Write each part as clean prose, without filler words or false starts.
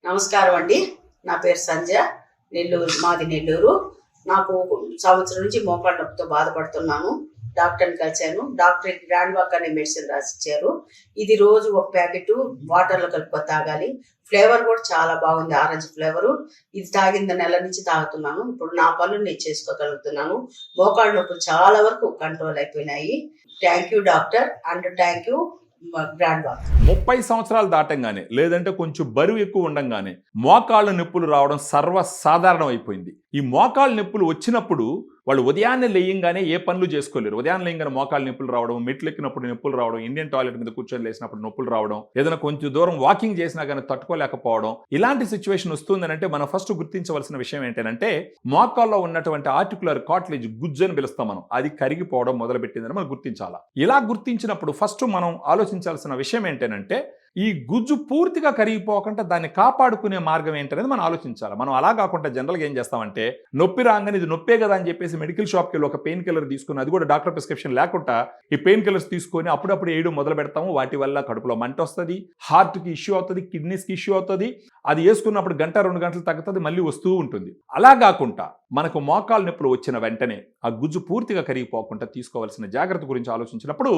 నమస్కారం అండి. నా పేరు సంధ్య. మాది నెల్లూరు. నాకు సంవత్సరం నుంచి మోకాళ్ళ నొప్పితో బాధపడుతున్నాను. డాక్టర్ని కలిశాను. డాక్టర్ గ్రాండ్ వాక్ అనే మెడిసిన్ రాసిచ్చారు. ఇది రోజు ఒక ప్యాకెట్ వాటర్లో కలుపుకొని తాగాలి. ఫ్లేవర్ కూడా చాలా బాగుంది, ఆరెంజ్ ఫ్లేవరు. ఇది తాగిన నెల నుంచి తాగుతున్నాను. ఇప్పుడు నా పనులు నేను చేసుకోగలుగుతున్నాను. మోకాళ్ళ నొప్పులు చాలా వరకు కంట్రోల్ అయిపోయినాయి. Thank you doctor and thank you grand walk. 30 సంవత్సరాలు దాటంగానే లేదంటే కొంచెం బరువు ఎక్కువ ఉండంగానే మోకాళ్ళ నొప్పులు రావడం సర్వసాధారణం అయిపోయింది. ఈ మోకాళ్ళ నొప్పులు వచ్చినప్పుడు వాళ్ళు ఉదయాన్నే లేయంగానే ఏ పనులు చేసుకోలేరు. ఉదయాన్నే లేయంగానే మోకాళ్ళ నొప్పులు రావడం, మెట్లు ఎక్కినప్పుడు నొప్పులు రావడం, ఇండియన్ టాయిలెట్ మీద కూర్చొని లేసినప్పుడు నొప్పులు రావడం, ఏదైనా కొంచెం దూరం వాకింగ్ చేసినా కానీ తట్టుకోలేకపోవడం, ఇలాంటి సిచ్యువేషన్ వస్తుందనంటే మనం ఫస్ట్ గుర్తించవలసిన విషయం ఏంటంటే మోకాల్లో ఉన్నటువంటి ఆర్టికులర్ కార్టిలేజ్ గుజ్జు అని పిలుస్తాం మనం, అది కరిగిపోవడం మొదలుపెట్టిందని మనం గుర్తించాలా. ఇలా గుర్తించినప్పుడు ఫస్ట్ మనం ఆలోచించాల్సిన విషయం ఏంటంటే ఈ గుజ్జు పూర్తిగా కరిగిపోకుండా దాన్ని కాపాడుకునే మార్గం ఏంటనేది మనం ఆలోచించాలి. మనం అలా కాకుండా జనరల్గా ఏం చేస్తామంటే నొప్పి రాగానే ఇది నొప్పే కదా అని చెప్పేసి మెడికల్ షాప్కి వెళ్ళి ఒక పెయిన్ కిల్లర్ తీసుకుని, అది కూడా డాక్టర్ ప్రిస్క్రిప్షన్ లేకుండా ఈ పెయిన్ కిల్లర్స్ తీసుకొని అప్పుడప్పుడు వేయడం మొదలు పెడతాము. వాటి వల్ల కడుపులో మంట వస్తుంది, హార్ట్కి ఇష్యూ అవుతుంది, కిడ్నీస్కి ఇష్యూ అవుతుంది. అది వేసుకున్నప్పుడు 1-2 గంటలు తగ్గుతుంది, మళ్ళీ వస్తూ ఉంటుంది. అలా కాకుండా మనకు మోకాళ్ళ నొప్పులు వచ్చిన వెంటనే ఆ గుజ్జు పూర్తిగా కరిగిపోకుండా తీసుకోవాల్సిన జాగ్రత్త గురించి ఆలోచించినప్పుడు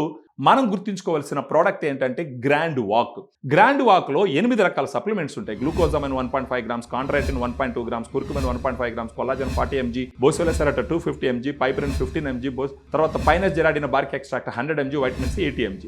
మనం గుర్తుంచుకోవాల్సిన ప్రోడక్ట్ ఏంటంటే గ్రాండ్ వాక్. గ్రాండ్ వాక్లో 8 రకాల సప్లిమెంట్స్ ఉంటాయి. Glucosamine 1.5 grams, chondroitin 1.2 grams, curcumin 1.5 grams, collagen 40 mg, boswellia serrata 250 mg, piperine 15 mg, తర్వాత pinus gerardiana bark extract 100 mg, vitamin C 80 mg.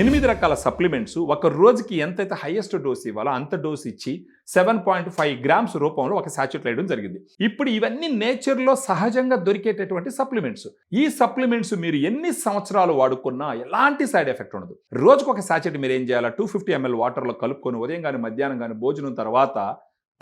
8 రకాల సప్లిమెంట్స్ ఒక రోజుకి ఎంతైతే హైయెస్ట్ డోస్ ఇవ్వాలో అంత డోస్ ఇచ్చి 7.5 గ్రామ్స్ రూపంలో ఒక సాచెట్ వేయడం జరిగింది. ఇప్పుడు ఇవన్నీ నేచర్లో సహజంగా దొరికేటటువంటి సప్లిమెంట్స్. ఈ సప్లిమెంట్స్ మీరు ఎన్ని సంవత్సరాలు వాడుకున్నా ఎలాంటి సైడ్ ఎఫెక్ట్ ఉండదు. రోజుకు ఒక సాచెట్ మీరు ఏం చేయాలా, 250 ml వాటర్లో కలుపుకొని ఉదయం కానీ మధ్యాహ్నం కానీ భోజనం తర్వాత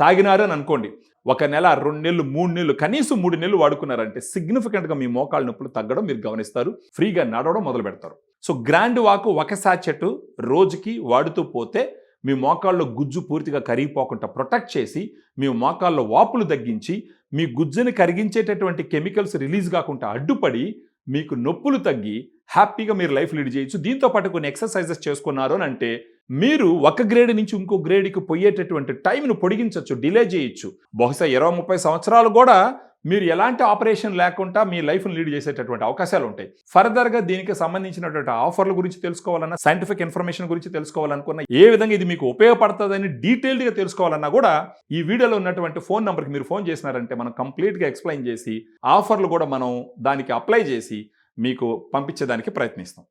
తాగినారు అని అనుకోండి. 1 నెల, 2 నెలలు, 3 నెలలు, కనీసం 3 నెలలు వాడుకున్నారంటే సిగ్నిఫికెంట్గా మీ మోకాళ్ళ నొప్పులు తగ్గడం మీరు గమనిస్తారు. ఫ్రీగా నడవడం మొదలు పెడతారు. సో గ్రాండ్ వాక్ ఒక సాచెట్ రోజుకి వాడుతూ పోతే మీ మోకాళ్ళలో గుజ్జు పూర్తిగా కరిగిపోకుండా ప్రొటెక్ట్ చేసి మీ మోకాళ్ళలో వాపులు తగ్గించి మీ గుజ్జుని కరిగించేటటువంటి కెమికల్స్ రిలీజ్ కాకుండా అడ్డుపడి మీకు నొప్పులు తగ్గి హ్యాపీగా మీరు లైఫ్ లీడ్ చేయొచ్చు. దీంతో పాటు కొన్ని ఎక్సర్సైజెస్ చేసుకున్నారు అని అంటే మీరు ఒక గ్రేడ్ నుంచి ఇంకో గ్రేడ్కి పోయేటటువంటి టైంను పొడిగించవచ్చు, డిలే చేయొచ్చు. బహుశా 20-30 సంవత్సరాలు కూడా మీరు ఎలాంటి ఆపరేషన్ లేకుండా మీ లైఫ్ను లీడ్ చేసేటటువంటి అవకాశాలు ఉంటాయి. ఫర్దర్గా దీనికి సంబంధించినటువంటి ఆఫర్ల గురించి తెలుసుకోవాలన్నా, సైంటిఫిక్ ఇన్ఫర్మేషన్ గురించి తెలుసుకోవాలనుకున్నా, ఏ విధంగా ఇది మీకు ఉపయోగపడుతుందని డీటెయిల్డ్గా తెలుసుకోవాలన్నా కూడా ఈ వీడియోలో ఉన్నటువంటి ఫోన్ నెంబర్కి మీరు ఫోన్ చేసినారంటే మనం కంప్లీట్గా ఎక్స్ప్లెయిన్ చేసి ఆఫర్లు కూడా మనం దానికి అప్లై చేసి మీకు పంపించేదానికి ప్రయత్నిస్తాం.